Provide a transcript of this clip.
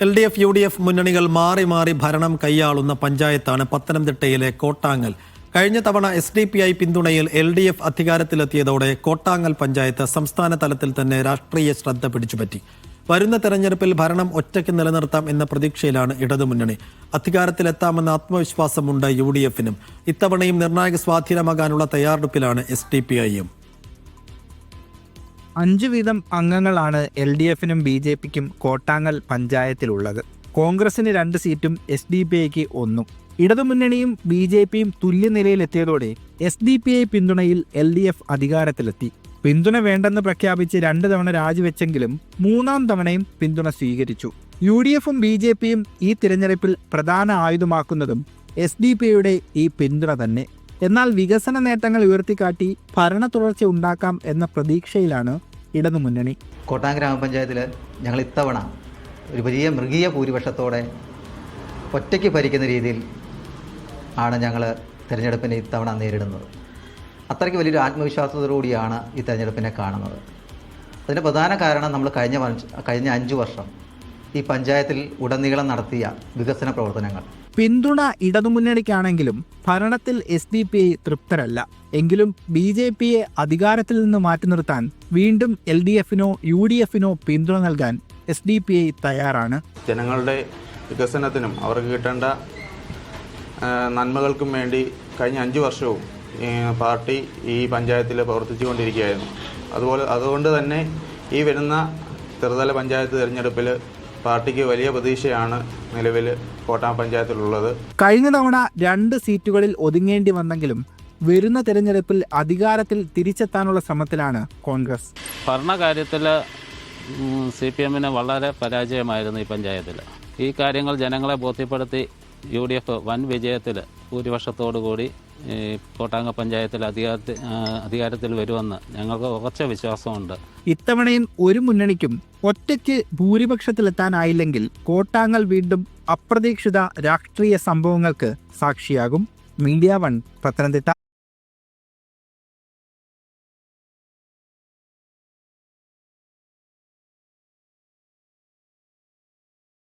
LDF, UDF മുന്നണികൾ മാറി മാറി ഭരണം കൈയാളുന്ന പഞ്ചായത്താണ് പത്തനംതിട്ടയിലെ കോട്ടാങ്ങൽ. കഴിഞ്ഞ തവണ SDPI പിന്തുണയിൽ LDF അധികാരത്തിലെത്തിയതോടെ കോട്ടാങ്ങൽ പഞ്ചായത്ത് സംസ്ഥാന തലത്തിൽ തന്നെ രാഷ്ട്രീയ ശ്രദ്ധ പിടിച്ചുപറ്റി. വരുന്ന തെരഞ്ഞെടുപ്പിൽ ഭരണം ഒറ്റയ്ക്ക് നിലനിർത്താം എന്ന പ്രതീക്ഷയിലാണ് ഇടതുമുന്നണി. അധികാരത്തിലെത്താമെന്ന ആത്മവിശ്വാസമുണ്ട് UDFനും. ഇത്തവണയും നിർണായക സ്വാധീനമാകാനുള്ള തയ്യാറെടുപ്പിലാണ് SDPIയും. 5 വീതം അംഗങ്ങളാണ് LDFനും BJPക്കും കോട്ടാങ്ങൽ പഞ്ചായത്തിലുള്ളത്. കോൺഗ്രസിന് 2 സീറ്റും SDPIക്ക് 1. ഇടതുമുന്നണിയും BJPയും തുല്യനിലയിലെത്തിയതോടെ SDPI പിന്തുണയിൽ LDF അധികാരത്തിലെത്തി. പിന്തുണ വേണ്ടെന്ന് പ്രഖ്യാപിച്ച് 2 തവണ രാജിവെച്ചെങ്കിലും 3-ാം തവണയും പിന്തുണ സ്വീകരിച്ചു. UDFും BJPയും ഈ തിരഞ്ഞെടുപ്പിൽ പ്രധാന ആയുധമാക്കുന്നതും SDPIയുടെ ഈ പിന്തുണ തന്നെ. എന്നാൽ വികസന നേട്ടങ്ങൾ ഉയർത്തിക്കാട്ടി ഭരണ തുടർച്ച ഉണ്ടാക്കാം എന്ന പ്രതീക്ഷയിലാണ് ഇടതുമുന്നണി. കോട്ടാങ്ങൽ ഗ്രാമപഞ്ചായത്തിൽ ഞങ്ങൾ ഇത്തവണ ഒരു വലിയ മൃഗീയ ഭൂരിപക്ഷത്തോടെ ഒറ്റയ്ക്ക് ഭരിക്കുന്ന രീതിയിൽ ആണ് ഞങ്ങൾ തിരഞ്ഞെടുപ്പിനെ ഇത്തവണ നേരിടുന്നത്. അത്രയ്ക്ക് വലിയൊരു ആത്മവിശ്വാസത്തോടുകൂടിയാണ് ഈ തിരഞ്ഞെടുപ്പിനെ കാണുന്നത്. അതിൻ്റെ പ്രധാന കാരണം നമ്മൾ കഴിഞ്ഞ 5 വർഷം ഈ പഞ്ചായത്തിൽ ഉടനീളം നടത്തിയ വികസന പ്രവർത്തനങ്ങൾ. പിന്തുണ ഇടതുമുന്നണിക്കാണെങ്കിലും ഭരണത്തിൽ SDPI തൃപ്തരല്ല. എങ്കിലും BJPയെ അധികാരത്തിൽ നിന്ന് മാറ്റി നിർത്താൻ വീണ്ടും LDFനോ UDFനോ പിന്തുണ നൽകാൻ SDPI തയ്യാറാണ്. ജനങ്ങളുടെ വികസനത്തിനും അവർക്ക് കിട്ടേണ്ട നന്മകൾക്കും വേണ്ടി കഴിഞ്ഞ 5 വർഷവും പാർട്ടി ഈ പഞ്ചായത്തിൽ പ്രവർത്തിച്ചുകൊണ്ടിരിക്കുകയായിരുന്നു. അതുകൊണ്ട് തന്നെ ഈ വരുന്ന ത്രിതല പഞ്ചായത്ത് തിരഞ്ഞെടുപ്പിൽ പാർട്ടിക്ക് വലിയ പ്രതീക്ഷയാണ് നിലവിൽ കോട്ടാങ്ങൽ പഞ്ചായത്തിലുള്ളത്. കഴിഞ്ഞ തവണ 2 സീറ്റുകളിൽ ഒതുങ്ങേണ്ടി വന്നെങ്കിലും വരുന്ന തെരഞ്ഞെടുപ്പിൽ അധികാരത്തിൽ തിരിച്ചെത്താനുള്ള ശ്രമത്തിലാണ് കോൺഗ്രസ്. ഭരണകാര്യത്തിൽ CPMന് വളരെ പരാജയമായിരുന്നു ഈ പഞ്ചായത്തിൽ. ഈ കാര്യങ്ങൾ ജനങ്ങളെ ബോധ്യപ്പെടുത്തി UDF വൻ വിജയത്തിൽ ഭൂരിപക്ഷത്തോടുകൂടി കോട്ടാങ്ങൽ പഞ്ചായത്തിൽ അധികാരത്തിൽ വരുമെന്ന് ഞങ്ങൾക്ക് ഉറച്ച വിശ്വാസമുണ്ട്. ഇത്തവണയും ഒരു മുന്നണിക്കും ഒറ്റയ്ക്ക് ഭൂരിപക്ഷത്തിലെത്താനായില്ലെങ്കിൽ കോട്ടാങ്ങൽ വീണ്ടും അപ്രതീക്ഷിത രാഷ്ട്രീയ സംഭവങ്ങൾക്ക് സാക്ഷിയാകും. മീഡിയ 1 പത്തനംതിട്ട.